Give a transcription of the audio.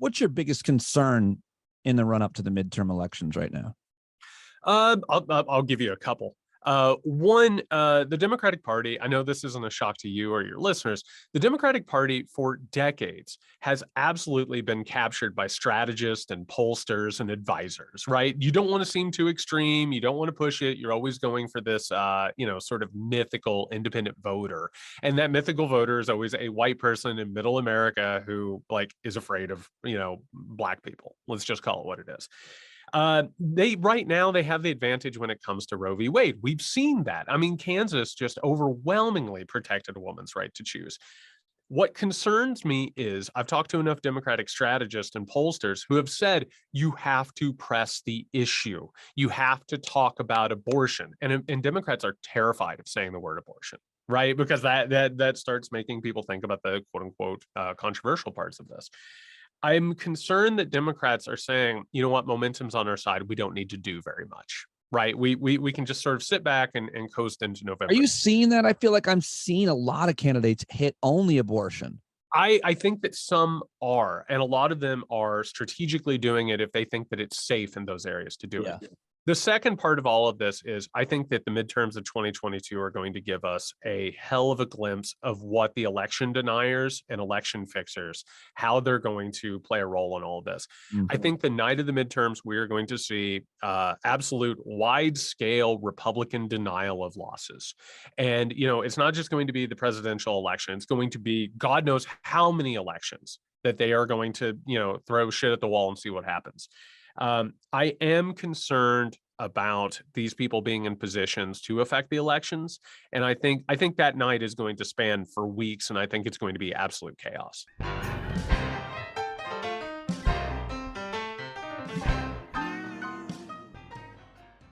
what's your biggest concern in the run up to the midterm elections right now? I'll give you a couple. One, the Democratic Party, I know this isn't a shock to you or your listeners. The Democratic Party for decades has absolutely been captured by strategists and pollsters and advisors, right? You don't want to seem too extreme. You don't want to push it. You're always going for this, sort of mythical independent voter. And that mythical voter is always a white person in middle America who is afraid of, black people. Let's just call it what it is. They right now they have the advantage when it comes to Roe v. Wade. We've seen that. I mean, Kansas just overwhelmingly protected a woman's right to choose. What concerns me is I've talked to enough Democratic strategists and pollsters who have said you have to press the issue. You have to talk about abortion. And Democrats are terrified of saying the word abortion, right? Because that starts making people think about the quote unquote controversial parts of this. I'm concerned that Democrats are saying, you know what, momentum's on our side. We don't need to do very much, right? We can just sort of sit back and coast into November. Are you seeing that? I feel like I'm seeing a lot of candidates hit only abortion. I think that some are, and a lot of them are strategically doing it if they think that it's safe in those areas to do it. The second part of all of this is I think that the midterms of 2022 are going to give us a hell of a glimpse of what the election deniers and election fixers, how they're going to play a role in all of this. Mm-hmm. I think the night of the midterms, we're going to see absolute wide-scale Republican denial of losses. And, it's not just going to be the presidential election. It's going to be God knows how many elections that they are going to, throw shit at the wall and see what happens. I am concerned about these people being in positions to affect the elections. And I think that night is going to span for weeks, and I think it's going to be absolute chaos.